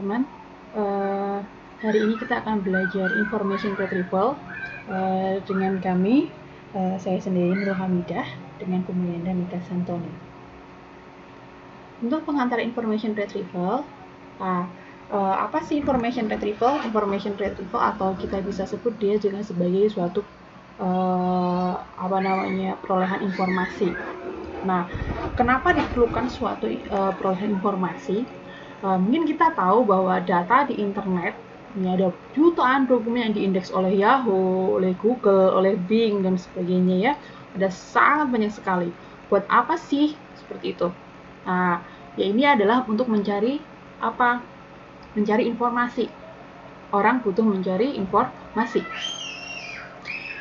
teman-teman. Hari ini kita akan belajar information retrieval dengan kami, saya sendiri Nurul Hamidah dengan Kumuyanda Mika Santoni. Untuk pengantar information retrieval, apa sih information retrieval? Information retrieval atau kita bisa sebut dia juga sebagai suatu perolehan informasi. Nah, kenapa diperlukan suatu perolehan informasi? Mungkin kita tahu bahwa data di internet ini ada jutaan dokumen yang diindeks oleh Yahoo, oleh Google, oleh Bing dan sebagainya ya. Ada sangat banyak sekali. Buat apa sih seperti itu? Nah, ya ini adalah untuk mencari apa? Mencari informasi. Orang butuh mencari informasi.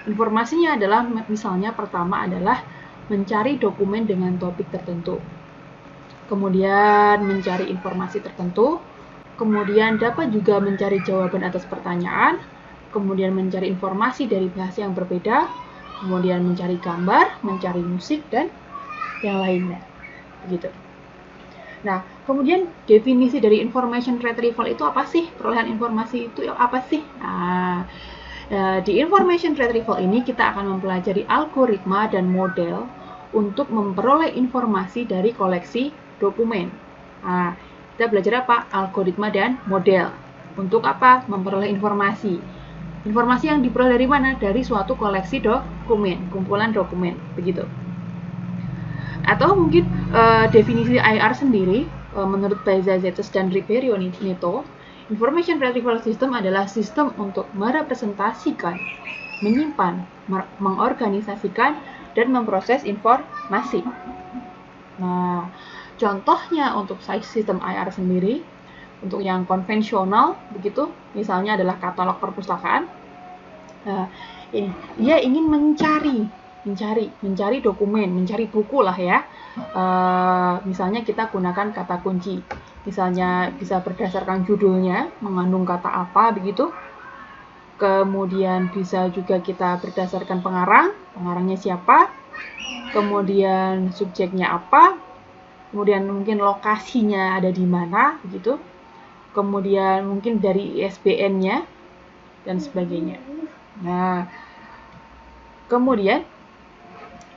Informasinya adalah misalnya pertama adalah mencari dokumen dengan topik tertentu, kemudian mencari informasi tertentu, kemudian dapat juga mencari jawaban atas pertanyaan, kemudian mencari informasi dari bahasa yang berbeda, kemudian mencari gambar, mencari musik, dan yang lainnya. Begitu. Nah, kemudian definisi dari information retrieval itu apa sih? Perolehan informasi itu apa sih? Nah, di information retrieval ini kita akan mempelajari algoritma dan model untuk memperoleh informasi dari koleksi dokumen. Nah, kita belajar apa? Algoritma dan model. Untuk apa? Memperoleh informasi. Informasi yang diperoleh dari mana? Dari suatu koleksi dokumen, kumpulan dokumen, begitu. Atau mungkin definisi IR sendiri, menurut Paisatidis dan Ribeiro Neto, Information Retrieval System adalah sistem untuk merepresentasikan, menyimpan, mengorganisasikan, dan memproses informasi. Nah, contohnya untuk sistem IR sendiri, untuk yang konvensional, begitu, misalnya adalah katalog perpustakaan. Dia ingin mencari dokumen, mencari buku lah ya. Misalnya kita gunakan kata kunci. Misalnya bisa berdasarkan judulnya, mengandung kata apa, begitu. Kemudian bisa juga kita berdasarkan pengarangnya siapa. Kemudian subjeknya apa. Kemudian mungkin lokasinya ada di mana, begitu. Kemudian mungkin dari ISBN-nya dan sebagainya. Nah, kemudian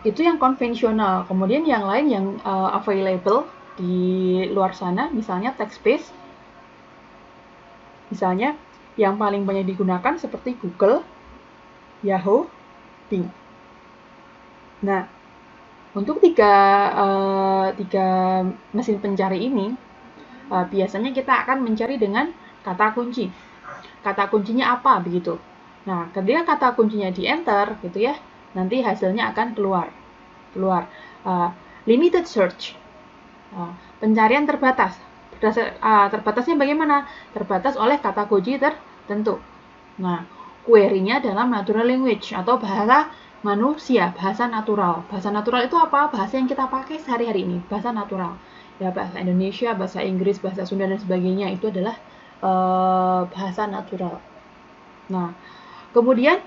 itu yang konvensional. Kemudian yang lain yang available di luar sana, misalnya text-based. Misalnya yang paling banyak digunakan seperti Google, Yahoo, Bing. Nah, untuk tiga mesin pencari ini, biasanya kita akan mencari dengan kata kunci. Kata kuncinya apa, begitu. Nah, ketika kata kuncinya di-enter, gitu ya, nanti hasilnya akan keluar. Limited search. Pencarian terbatas. Terbatasnya bagaimana? Terbatas oleh kata kunci tertentu. Nah, query-nya dalam natural language atau bahasa manusia, bahasa natural. Bahasa natural itu apa? Bahasa yang kita pakai sehari-hari ini, bahasa natural. Ya, bahasa Indonesia, bahasa Inggris, bahasa Sunda dan sebagainya itu adalah bahasa natural. Nah, kemudian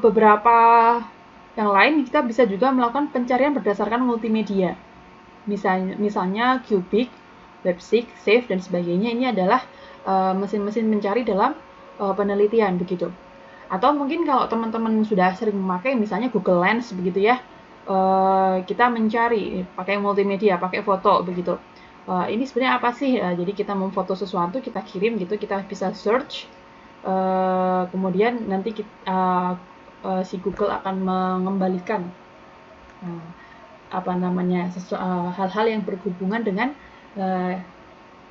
beberapa yang lain kita bisa juga melakukan pencarian berdasarkan multimedia. Misalnya Cubic, Webseek, Save, dan sebagainya. Ini adalah mesin-mesin mencari dalam penelitian, begitu. Atau mungkin kalau teman-teman sudah sering memakai, misalnya Google Lens, begitu ya, kita mencari pakai multimedia, pakai foto, begitu. Ini sebenarnya apa sih? Jadi kita memfoto sesuatu, kita kirim, gitu, kita bisa search, kemudian nanti si Google akan mengembalikan hal-hal yang berhubungan dengan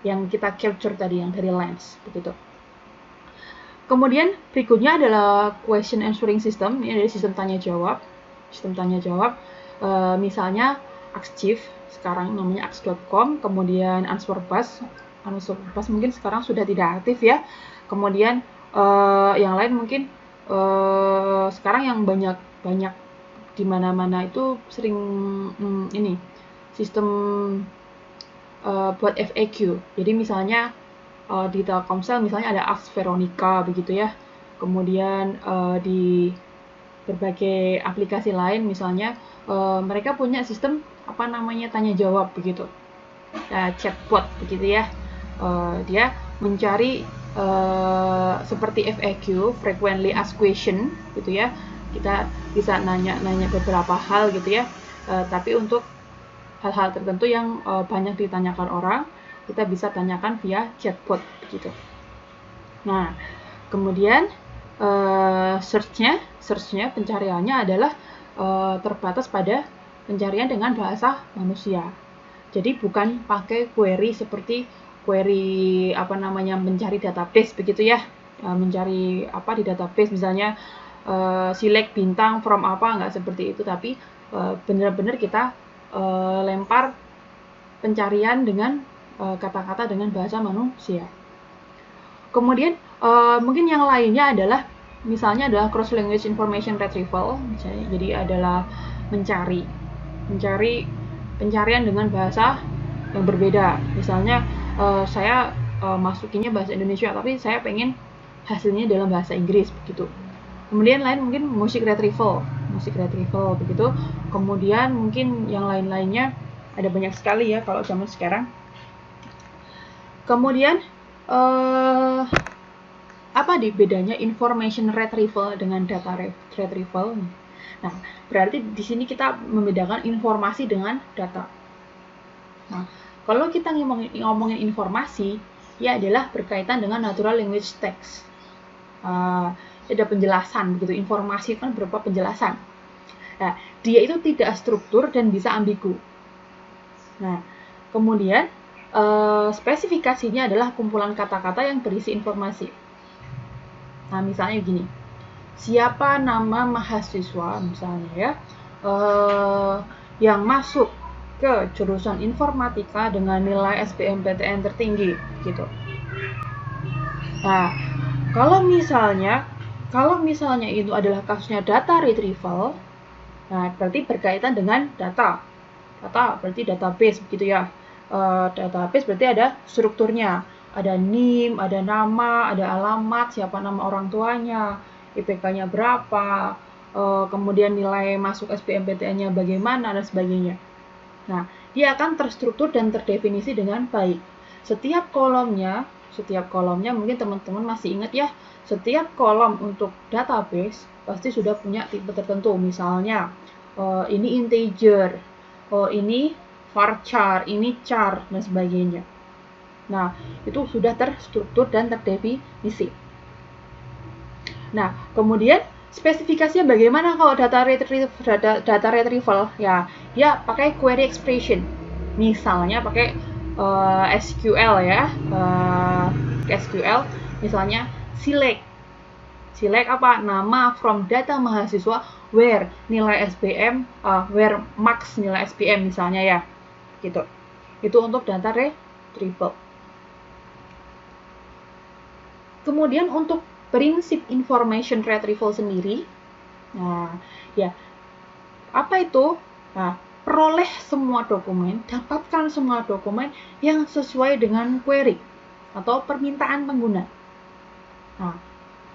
yang kita capture tadi, yang dari Lens, begitu. Kemudian berikutnya adalah question answering system. Ini dari sistem tanya jawab. Misalnya Askchief, sekarang namanya Ask.com, kemudian Answerbuzz mungkin sekarang sudah tidak aktif ya. Kemudian yang lain mungkin sekarang yang banyak di mana-mana itu sering ini sistem buat FAQ. Jadi misalnya di Telkomsel misalnya ada Ask Veronica, begitu ya. Kemudian di berbagai aplikasi lain misalnya mereka punya sistem tanya jawab, begitu. Chatbot, begitu ya. Dia mencari seperti FAQ, frequently asked question, gitu ya. Kita bisa nanya beberapa hal gitu ya. Tapi untuk hal-hal tertentu yang banyak ditanyakan orang, kita bisa tanyakan via chatbot gitu. Nah, kemudian search-nya pencariannya adalah terbatas pada pencarian dengan bahasa manusia. Jadi bukan pakai query seperti query mencari database begitu ya. Mencari apa di database misalnya select bintang from apa, nggak seperti itu, tapi benar-benar kita lempar pencarian dengan kata-kata dengan bahasa manusia. Kemudian mungkin yang lainnya adalah misalnya adalah cross language information retrieval, misalnya, jadi adalah mencari pencarian dengan bahasa yang berbeda. Misalnya saya masukinnya bahasa Indonesia tapi saya pengen hasilnya dalam bahasa Inggris begitu. Kemudian lain mungkin music retrieval begitu. Kemudian mungkin yang lain-lainnya ada banyak sekali ya kalau zaman sekarang. Kemudian apa bedanya information retrieval dengan data retrieval? Nah, berarti di sini kita membedakan informasi dengan data. Nah, kalau kita ngomongin informasi, ya adalah berkaitan dengan natural language text. Ada penjelasan begitu, informasi kan berupa penjelasan. Nah, dia itu tidak struktur dan bisa ambigu. Nah, kemudian spesifikasinya adalah kumpulan kata-kata yang berisi informasi. Nah, misalnya gini, siapa nama mahasiswa misalnya ya yang masuk ke jurusan informatika dengan nilai SBMPTN tertinggi gitu. Nah, kalau misalnya itu adalah kasusnya data retrieval, nah berarti berkaitan dengan data berarti database begitu ya. Database berarti ada strukturnya, ada NIM, ada nama, ada alamat, siapa nama orang tuanya, IPK-nya berapa, kemudian nilai masuk SBMPTN-nya bagaimana dan sebagainya. Nah, dia akan terstruktur dan terdefinisi dengan baik. Setiap kolomnya mungkin teman-teman masih ingat ya, setiap kolom untuk database pasti sudah punya tipe tertentu. Misalnya, ini integer, ini varchar, ini char, dan sebagainya. Nah, itu sudah terstruktur dan terdefinisi. Nah, kemudian spesifikasinya bagaimana kalau data retrieval? Ya, dia pakai query expression. Misalnya pakai SQL ya, SQL. Misalnya select apa? Nama from data mahasiswa where nilai SBM, where max nilai SBM misalnya ya, gitu. Itu untuk data retrieval. Kemudian untuk prinsip information retrieval sendiri, nah ya apa itu? Nah, peroleh semua dokumen, dapatkan semua dokumen yang sesuai dengan query atau permintaan pengguna. Nah,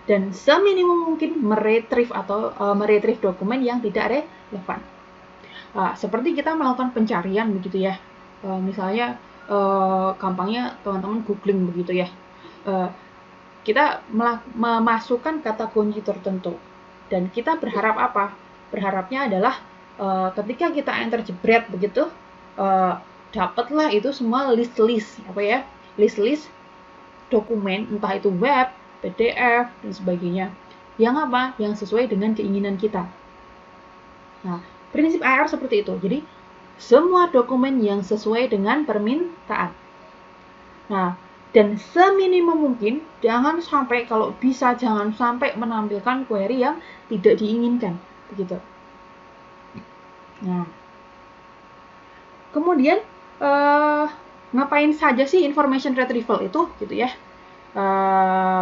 dan seminimum mungkin meretrieve dokumen yang tidak relevan. Seperti kita melakukan pencarian begitu ya. Misalnya gampangnya teman-teman googling begitu ya. Kita memasukkan kata kunci tertentu dan kita berharap apa? Berharapnya adalah ketika kita enter jebret begitu, dapatlah itu semua list dokumen, entah itu web, PDF, dan sebagainya. Yang apa? Yang sesuai dengan keinginan kita. Nah, prinsip AR seperti itu. Jadi, semua dokumen yang sesuai dengan permintaan. Nah, dan seminimum mungkin, jangan sampai menampilkan query yang tidak diinginkan. Begitu. Nah, kemudian, ngapain saja sih information retrieval itu? Gitu ya.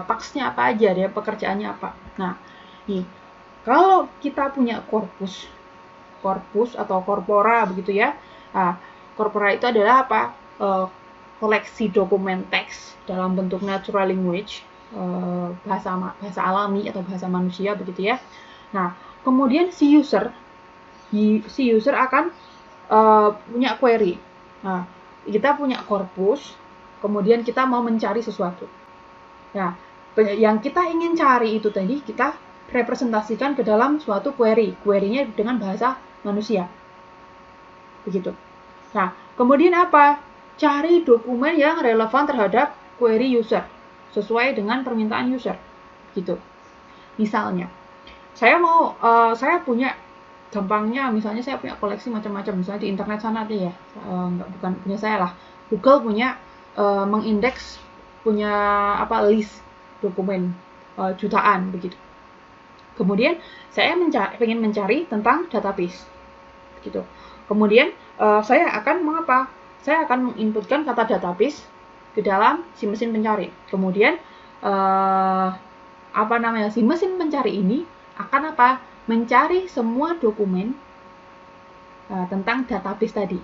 Tasknya apa aja, dia pekerjaannya apa. Nah, nih, kalau kita punya korpus atau korpora begitu ya. Nah, korpora itu adalah apa? Koleksi dokumen teks dalam bentuk natural language, bahasa alami atau bahasa manusia begitu ya. Nah, kemudian si user akan punya query. Nah, kita punya korpus, Kemudian kita mau mencari sesuatu. Nah, yang kita ingin cari itu tadi kita representasikan ke dalam suatu query. Query-nya dengan bahasa manusia. Begitu. Nah, kemudian apa? Cari dokumen yang relevan terhadap query user sesuai dengan permintaan user. Gitu. Misalnya, saya punya gampangnya, misalnya saya punya koleksi macam-macam, misalnya di internet sana aja ya, bukan punya saya lah. Google punya mengindeks, punya list dokumen jutaan begitu. Kemudian saya ingin mencari tentang database, gitu. Kemudian saya akan mengapa? Saya akan menginputkan kata database ke dalam si mesin pencari. Kemudian si mesin pencari ini akan mencari semua dokumen tentang database tadi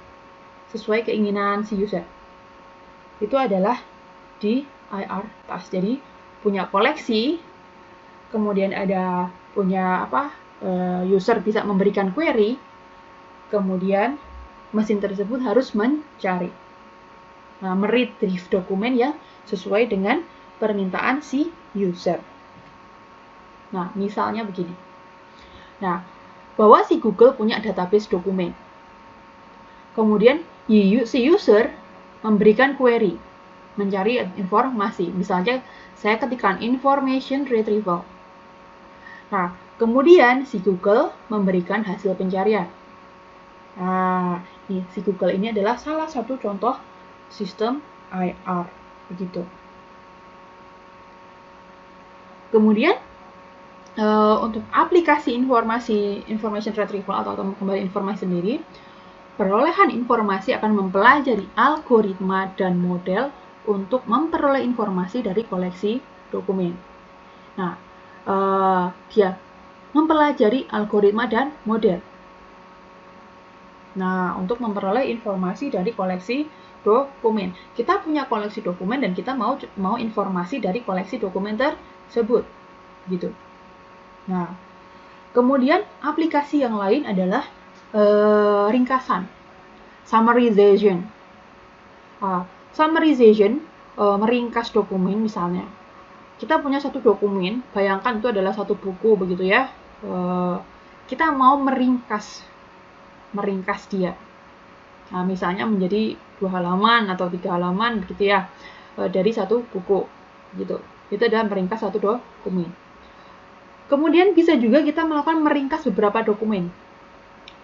sesuai keinginan si user. Itu adalah di IR task. Jadi punya koleksi, kemudian ada punya user bisa memberikan query, kemudian mesin tersebut harus mencari, meretrieve dokumen yang sesuai dengan permintaan si user. Nah, misalnya begini. Nah, bahwa si Google punya database dokumen. Kemudian si user memberikan query, mencari informasi. Misalnya saya ketikkan information retrieval. Nah, kemudian si Google memberikan hasil pencarian. Nah, si Google ini adalah salah satu contoh sistem IR, begitu. Kemudian untuk aplikasi information retrieval atau kembali informasi sendiri, perolehan informasi akan mempelajari algoritma dan model untuk memperoleh informasi dari koleksi dokumen. Nah, dia mempelajari algoritma dan model. Nah, untuk memperoleh informasi dari koleksi dokumen. Kita punya koleksi dokumen dan kita mau informasi dari koleksi dokumen tersebut, gitu. Nah, kemudian aplikasi yang lain adalah ringkasan, summarization. Summarization meringkas dokumen. Misalnya kita punya satu dokumen, bayangkan itu adalah satu buku begitu ya. Kita mau meringkas dia. Nah, misalnya menjadi 2 halaman atau 3 halaman begitu ya, dari satu buku gitu. Itu adalah meringkas satu dokumen. Kemudian bisa juga kita melakukan meringkas beberapa dokumen.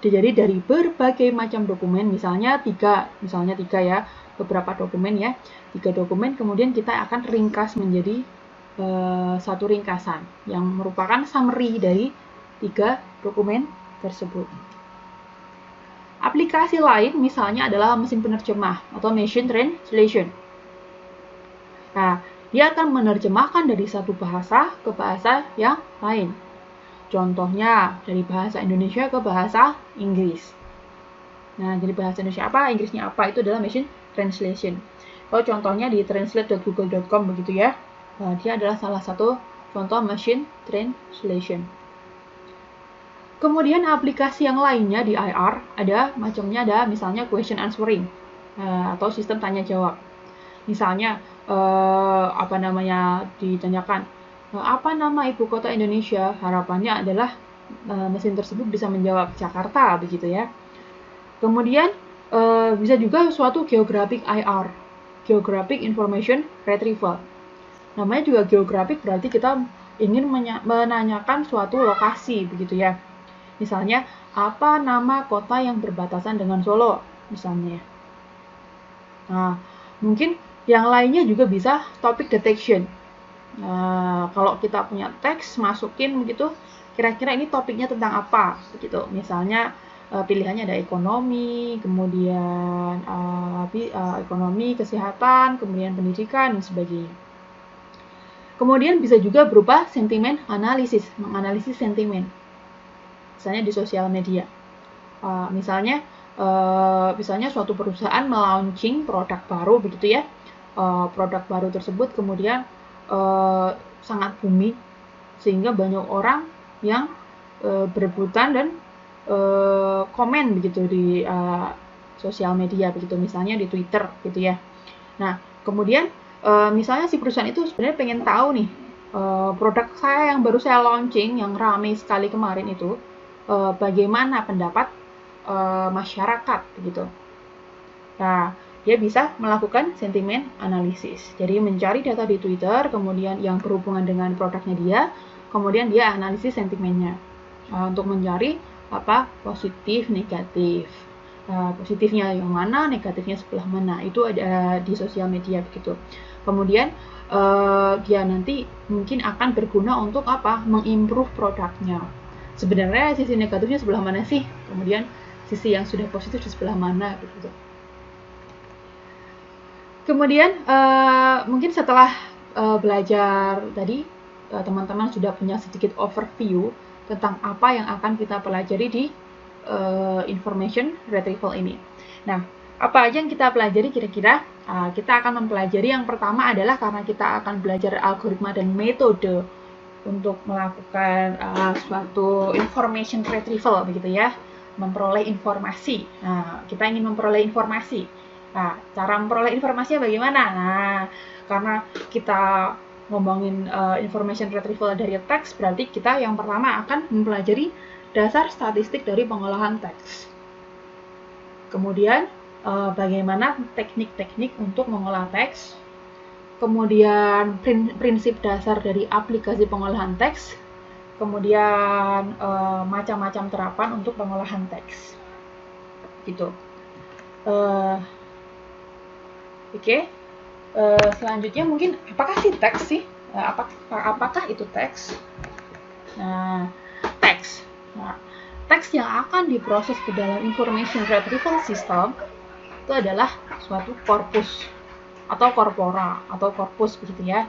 Jadi dari berbagai macam dokumen, misalnya tiga ya, beberapa dokumen ya, 3 dokumen, kemudian kita akan ringkas menjadi satu ringkasan yang merupakan summary dari 3 dokumen tersebut. Aplikasi lain misalnya adalah mesin penerjemah atau machine translation. Nah, dia akan menerjemahkan dari satu bahasa ke bahasa yang lain. Contohnya dari bahasa Indonesia ke bahasa Inggris. Nah, jadi bahasa Indonesia apa, Inggrisnya apa, itu adalah machine translation. Kalau contohnya di translate.google.com begitu ya. Nah, dia adalah salah satu contoh machine translation. Kemudian aplikasi yang lainnya di IR ada misalnya question answering atau sistem tanya jawab. Misalnya ditanyakan apa nama ibu kota Indonesia, harapannya adalah mesin tersebut bisa menjawab Jakarta begitu ya. Kemudian bisa juga suatu geographic IR, geographic information retrieval. Namanya juga geographic, berarti kita ingin menanyakan suatu lokasi begitu ya. Misalnya apa nama kota yang berbatasan dengan Solo misalnya. Nah, mungkin yang lainnya juga bisa topic detection. Kalau kita punya teks, masukin begitu, kira-kira ini topiknya tentang apa, begitu. Misalnya pilihannya ada ekonomi, kemudian ekonomi, kesehatan, kemudian pendidikan dan sebagainya. Kemudian bisa juga berupa sentimen analisis, menganalisis sentimen. Misalnya di sosial media. Misalnya suatu perusahaan melaunching produk baru begitu ya. Produk baru tersebut kemudian sangat booming sehingga banyak orang yang berebutan dan komen begitu di sosial media begitu, misalnya di Twitter gitu ya. Nah, kemudian misalnya si perusahaan itu sebenarnya pengen tahu nih, produk saya yang baru saya launching, yang ramai sekali kemarin itu, bagaimana pendapat masyarakat gitu. Nah, dia bisa melakukan sentimen analisis. Jadi mencari data di Twitter, kemudian yang berhubungan dengan produknya dia, kemudian dia analisis sentimennya untuk mencari apa positif, negatif. Positifnya yang mana, negatifnya sebelah mana. Itu ada di sosial media begitu. Kemudian dia nanti mungkin akan berguna untuk apa? Mengimprove produknya. Sebenarnya sisi negatifnya sebelah mana sih? Kemudian sisi yang sudah positif di sebelah mana begitu. Kemudian mungkin setelah belajar tadi, teman-teman sudah punya sedikit overview tentang apa yang akan kita pelajari di information retrieval ini. Nah, apa aja yang kita pelajari kira-kira? Kita akan mempelajari yang pertama adalah karena kita akan belajar algoritma dan metode untuk melakukan suatu information retrieval begitu ya, memperoleh informasi. Nah, kita ingin memperoleh informasi. Nah, cara memperoleh informasinya bagaimana? Nah, karena kita ngomongin information retrieval dari teks, berarti kita yang pertama akan mempelajari dasar statistik dari pengolahan teks. Kemudian, bagaimana teknik-teknik untuk mengolah teks. Kemudian, prinsip dasar dari aplikasi pengolahan teks. Kemudian, macam-macam terapan untuk pengolahan teks. Gitu. Oke, selanjutnya mungkin apakah sih teks sih? Apakah itu teks? Nah, teks. Nah, teks yang akan diproses ke dalam information retrieval system itu adalah suatu korpus atau korpora atau korpus begitu ya.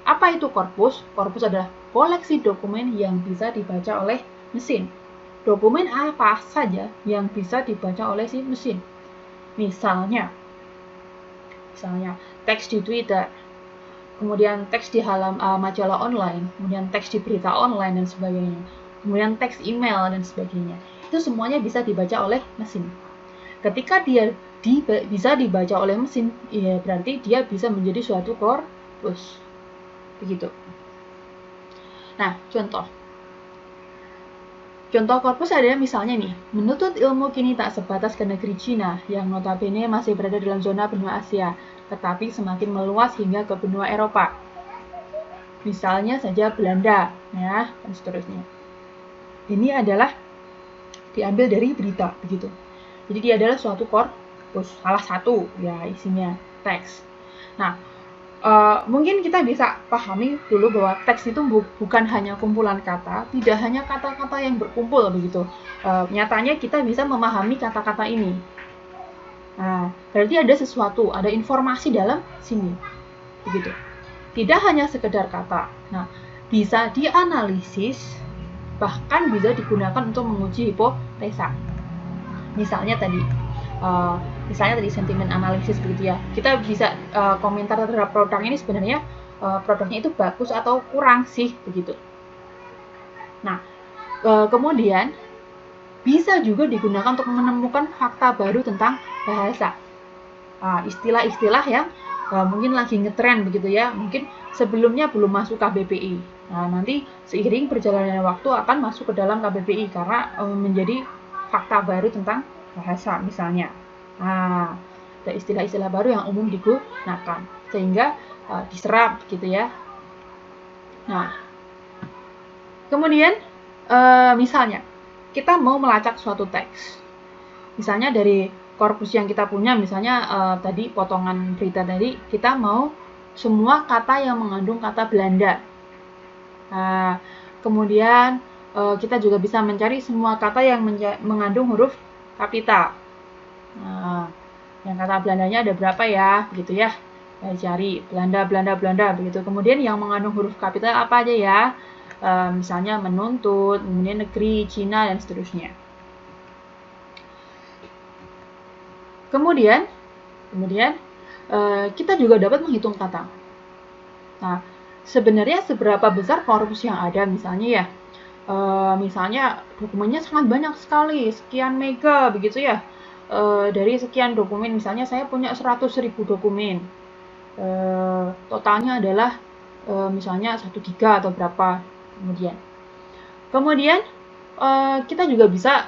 Apa itu korpus? Korpus adalah koleksi dokumen yang bisa dibaca oleh mesin. Dokumen apa saja yang bisa dibaca oleh si mesin. Misalnya teks di Twitter, kemudian teks di majalah online, kemudian teks di berita online dan sebagainya, kemudian teks email dan sebagainya. Itu semuanya bisa dibaca oleh mesin. Ketika dia bisa dibaca oleh mesin, ya berarti dia bisa menjadi suatu korpus. Begitu. Nah, Contoh korpus adalah misalnya nih, menuntut ilmu kini tak sebatas ke negeri Cina yang notabene masih berada dalam zona benua Asia, tetapi semakin meluas hingga ke benua Eropa. Misalnya saja Belanda, ya, dan seterusnya. Ini adalah diambil dari berita, begitu. Jadi dia adalah suatu korpus, salah satu, ya isinya teks. Nah, mungkin kita bisa pahami dulu bahwa teks itu bukan hanya kumpulan kata, tidak hanya kata-kata yang berkumpul begitu. Nyatanya kita bisa memahami kata-kata ini. Nah, berarti ada sesuatu, ada informasi dalam sini, begitu. Tidak hanya sekedar kata. Nah, bisa dianalisis, bahkan bisa digunakan untuk menguji hipotesa. Misalnya tadi sentimen analisis begitu ya. Kita bisa komentar terhadap produk ini sebenarnya produknya itu bagus atau kurang sih begitu. Nah, kemudian bisa juga digunakan untuk menemukan fakta baru tentang bahasa. Istilah-istilah yang mungkin lagi ngetren begitu ya. Mungkin sebelumnya belum masuk KBBI. Nah, nanti seiring perjalanan waktu akan masuk ke dalam KBBI karena menjadi fakta baru tentang bahasa misalnya. Nah, ada istilah-istilah baru yang umum digunakan sehingga diserap gitu ya. Nah, kemudian misalnya kita mau melacak suatu teks. Misalnya dari korpus yang kita punya, misalnya tadi potongan berita tadi, kita mau semua kata yang mengandung kata Belanda. Nah, kemudian kita juga bisa mencari semua kata yang mengandung huruf kapital. Nah, yang kata Belandanya ada berapa ya, gitu ya. Cari Belanda begitu. Kemudian yang mengandung huruf kapital apa aja ya? Misalnya menuntut, kemudian negeri, Cina dan seterusnya. Kemudian kita juga dapat menghitung kata. Nah, sebenarnya seberapa besar korpus yang ada misalnya ya? Misalnya dokumennya sangat banyak sekali, sekian mega begitu ya. dari sekian dokumen, misalnya saya punya 100.000 dokumen, totalnya adalah misalnya 1 giga atau berapa. Kemudian kita juga bisa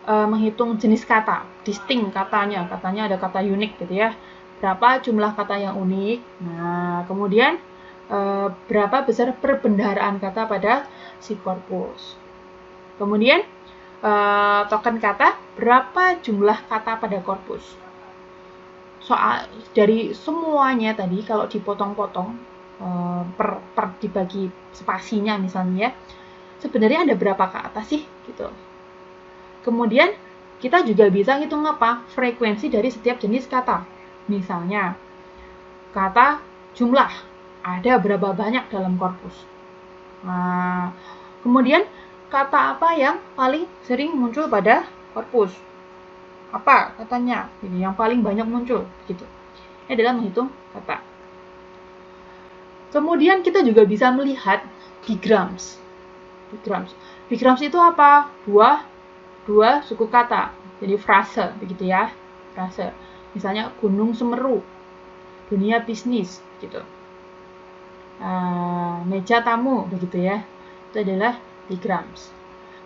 menghitung jenis kata, distinct katanya ada kata unik gitu ya. Berapa jumlah kata yang unik. Nah, kemudian berapa besar perbendaharaan kata pada si korpus. Kemudian token kata, berapa jumlah kata pada korpus. Soal dari semuanya tadi kalau dipotong-potong per dibagi spasinya misalnya, sebenarnya ada berapa kata sih gitu. Kemudian kita juga bisa ngitung apa? Frekuensi dari setiap jenis kata. Misalnya kata jumlah, ada berapa banyak dalam korpus. Nah, kemudian kata apa yang paling sering muncul pada korpus? Apa katanya? Ini yang paling banyak muncul gitu. Ini adalah menghitung kata. Kemudian kita juga bisa melihat bigrams. Bigrams itu apa? Dua suku kata. Jadi frase begitu ya. Frase. Misalnya Gunung Semeru, dunia bisnis gitu. Meja tamu begitu ya. Itu adalah bigrams.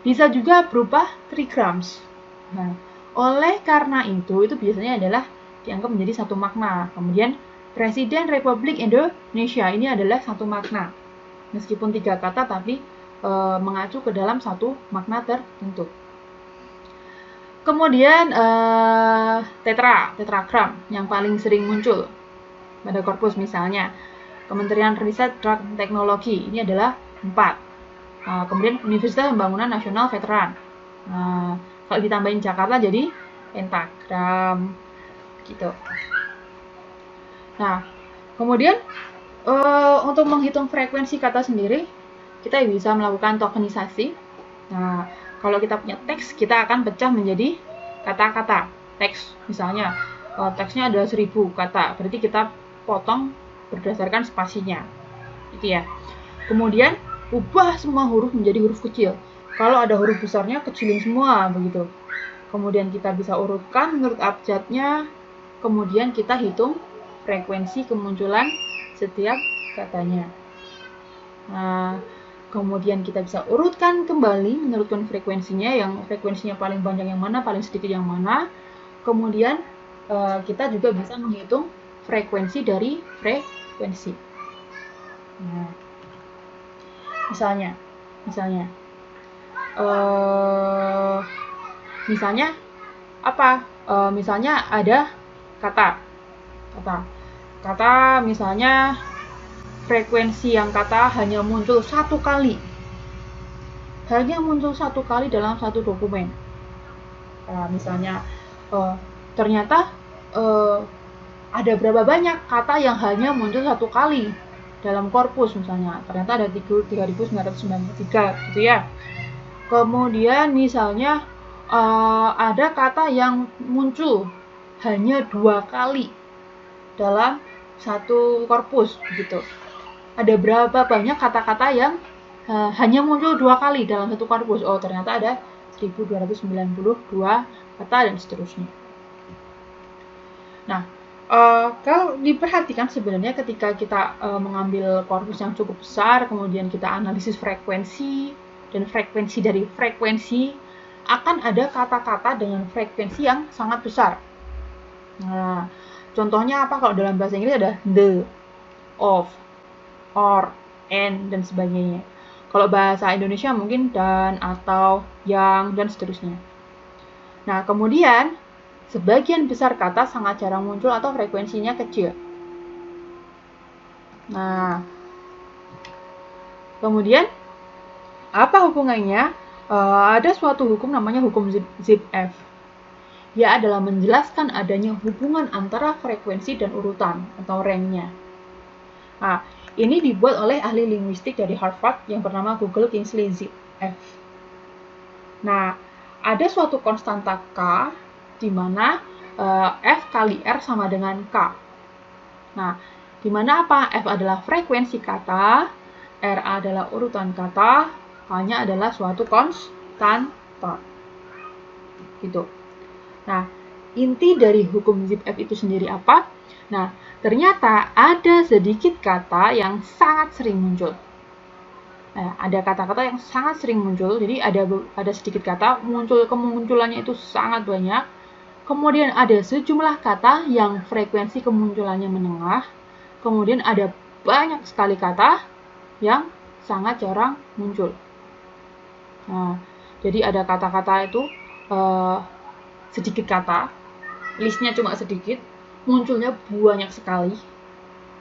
Bisa juga berupa trigrams. Nah, oleh karena itu biasanya adalah dianggap menjadi satu makna. Kemudian Presiden Republik Indonesia ini adalah satu makna. Meskipun 3 kata tapi mengacu ke dalam satu makna tertentu. Kemudian tetragram yang paling sering muncul pada korpus, misalnya Kementerian Riset dan Teknologi, ini adalah 4. Kemudian Universitas Pembangunan Nasional Veteran. Kalau ditambahin Jakarta jadi pentagram gitu. Nah, kemudian untuk menghitung frekuensi kata sendiri, kita bisa melakukan tokenisasi. Nah, kalau kita punya teks, kita akan pecah menjadi kata-kata. Teks, misalnya teksnya ada 1000 kata, berarti kita potong berdasarkan spasinya. Itu ya. Kemudian ubah semua huruf menjadi huruf kecil. Kalau ada huruf besarnya, kecilin semua begitu. Kemudian kita bisa urutkan menurut abjadnya. Kemudian kita hitung frekuensi kemunculan setiap katanya. Nah, kemudian kita bisa urutkan kembali menurutkan frekuensinya, yang frekuensinya paling banyak yang mana, paling sedikit yang mana. Kemudian kita juga bisa menghitung frekuensi dari frekuensi. Nah, misalnya apa? Misalnya ada kata misalnya frekuensi yang kata hanya muncul satu kali dalam satu dokumen. Misalnya ternyata ada berapa banyak kata yang hanya muncul satu kali dalam korpus, misalnya ternyata ada 3.993 gitu ya. Kemudian misalnya ada kata yang muncul hanya 2 kali dalam satu korpus gitu. Ada berapa banyak kata-kata yang hanya muncul 2 kali dalam satu korpus? Oh, ternyata ada 1292 kata dan seterusnya. Nah, kalau diperhatikan sebenarnya ketika kita mengambil korpus yang cukup besar, kemudian kita analisis frekuensi, dan frekuensi dari frekuensi, akan ada kata-kata dengan frekuensi yang sangat besar. Nah, contohnya apa? Kalau dalam bahasa Inggris ada the, of, or, and, dan sebagainya. Kalau bahasa Indonesia mungkin dan, atau, yang, dan seterusnya. Nah, kemudian sebagian besar kata sangat jarang muncul atau frekuensinya kecil. Nah, kemudian apa hubungannya? Ada suatu hukum namanya hukum ZipF. Dia adalah menjelaskan adanya hubungan antara frekuensi dan urutan atau rank-nya. Nah, ini dibuat oleh ahli linguistik dari Harvard yang bernama Google Kingsley ZipF. Nah, ada suatu konstanta K di mana F kali R sama dengan K. Nah, di mana apa? F adalah frekuensi kata, R adalah urutan kata, K-nya adalah suatu konstanta. Gitu. Nah, inti dari hukum ZipF itu sendiri apa? Nah, ternyata ada sedikit kata yang sangat sering muncul. Nah, ada kata-kata yang sangat sering muncul, jadi ada sedikit kata, kemunculannya itu sangat banyak. Kemudian ada sejumlah kata yang frekuensi kemunculannya menengah. Kemudian ada banyak sekali kata yang sangat jarang muncul. Nah, jadi ada kata-kata itu sedikit kata, listnya cuma sedikit, munculnya banyak sekali.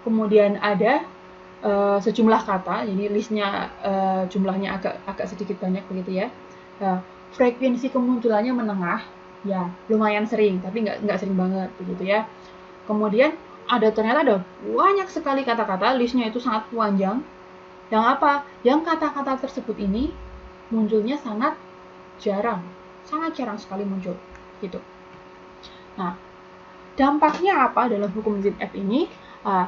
Kemudian ada sejumlah kata, jadi listnya jumlahnya agak sedikit banyak begitu ya. Frekuensi kemunculannya menengah, ya lumayan sering, tapi nggak sering banget begitu ya. Kemudian ternyata ada banyak sekali kata-kata, listnya itu sangat panjang. Yang apa? Yang kata-kata tersebut ini munculnya sangat jarang sekali muncul gitu. Nah, dampaknya apa dalam hukum ZipF ini?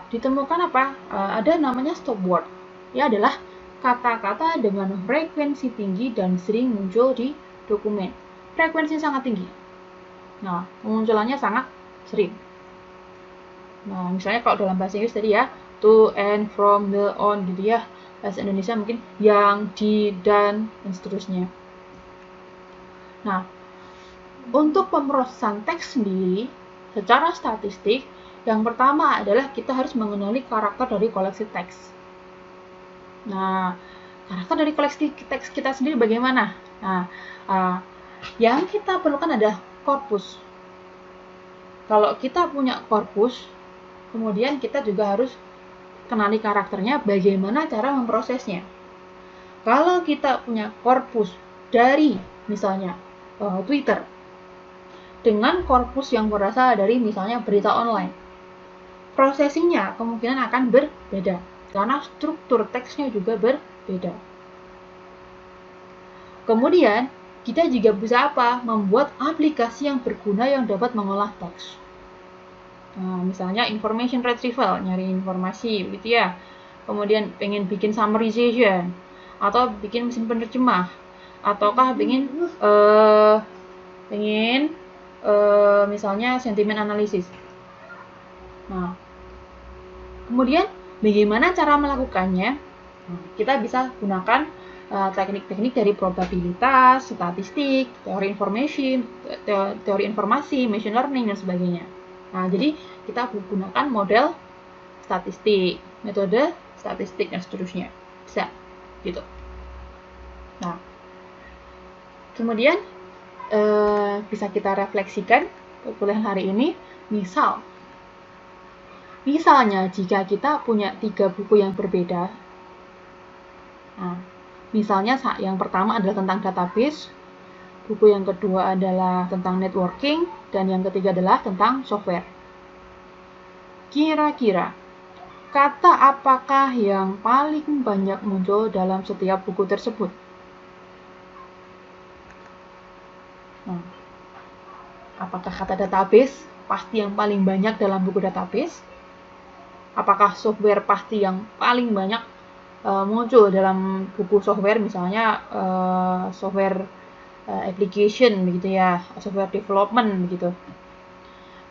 Ditemukan apa? Ada namanya stop word. Ya adalah kata-kata dengan frekuensi tinggi dan sering muncul di dokumen. Frekuensi sangat tinggi. Nah, kemunculannya sangat sering. Nah, misalnya kalau dalam bahasa Inggris tadi ya, to, and, from, the, on gitu ya. Bahasa Indonesia mungkin yang, di, dan seterusnya. Nah, untuk pemrosesan teks sendiri, secara statistik, yang pertama adalah kita harus mengenali karakter dari koleksi teks. Nah, karakter dari koleksi teks kita sendiri bagaimana? Nah, yang kita perlukan adalah korpus. Kalau kita punya korpus, kemudian kita juga harus kenali karakternya, bagaimana cara memprosesnya. Kalau kita punya korpus dari misalnya Twitter, dengan korpus yang berasal dari misalnya berita online, prosesinya kemungkinan akan berbeda karena struktur teksnya juga berbeda. Kemudian kita juga bisa membuat aplikasi yang berguna yang dapat mengolah teks. Nah, misalnya information retrieval, nyari informasi gitu ya. Kemudian pengen bikin summarization atau bikin mesin penerjemah, ataukah pengen misalnya sentimen analisis. Nah, kemudian bagaimana cara melakukannya? Kita bisa gunakan teknik-teknik dari probabilitas, statistik, teori informasi, machine learning dan sebagainya. Nah, jadi kita gunakan model statistik, metode statistik dan seterusnya. Bisa gitu. Nah, kemudian bisa kita refleksikan perkuliahan hari ini. Misalnya jika kita punya 3 buku yang berbeda. Nah, misalnya yang pertama adalah tentang database, buku yang kedua adalah tentang networking, dan yang ketiga adalah tentang software. Kira-kira kata apakah yang paling banyak muncul dalam setiap buku tersebut? Nah, apakah kata database pasti yang paling banyak dalam buku database? Apakah software pasti yang paling banyak muncul dalam buku software, misalnya software application begitu ya, software development begitu.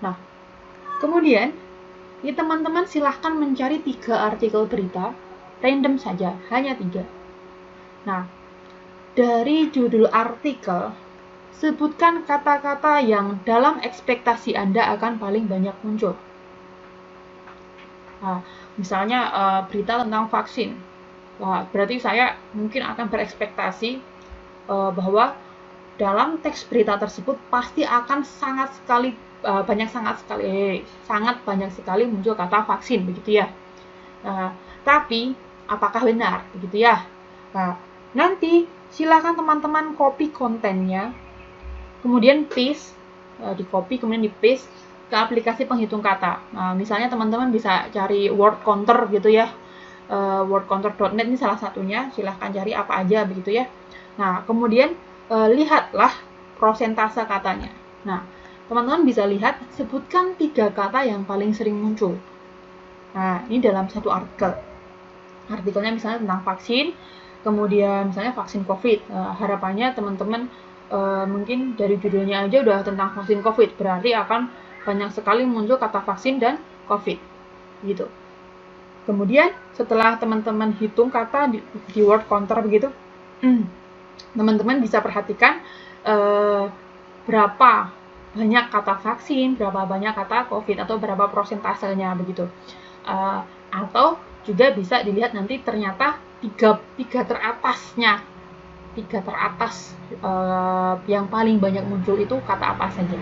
Nah, kemudian teman-teman silahkan mencari 3 artikel berita, random saja, hanya 3. Nah, dari judul artikel, sebutkan kata-kata yang dalam ekspektasi Anda akan paling banyak muncul. Nah, misalnya berita tentang vaksin. Wah, berarti saya mungkin akan berekspektasi bahwa dalam teks berita tersebut pasti akan sangat banyak sekali muncul kata vaksin begitu ya. Tapi apakah benar begitu ya? Nah, nanti silakan teman-teman copy kontennya, kemudian paste, di copy kemudian di paste ke aplikasi penghitung kata. Nah, misalnya teman-teman bisa cari word counter gitu ya. Wordcounter.net ini salah satunya, silahkan cari apa aja begitu ya. Nah, kemudian lihatlah prosentase katanya. Nah, teman-teman bisa lihat, sebutkan 3 kata yang paling sering muncul. Nah, ini dalam satu artikel. Artikelnya misalnya tentang vaksin, kemudian misalnya vaksin COVID. Harapannya teman-teman mungkin dari judulnya aja udah tentang vaksin COVID, berarti akan banyak sekali muncul kata vaksin dan COVID, gitu. Kemudian setelah teman-teman hitung kata di word counter begitu, teman-teman bisa perhatikan berapa banyak kata vaksin, berapa banyak kata COVID, atau berapa prosentasenya begitu. Atau juga bisa dilihat nanti ternyata tiga teratas yang paling banyak muncul itu kata apa saja.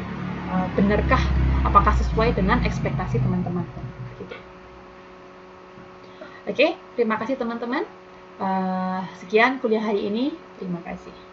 Benarkah, apakah sesuai dengan ekspektasi teman-teman? Gitu. Oke, terima kasih teman-teman. Sekian kuliah hari ini. Terima kasih.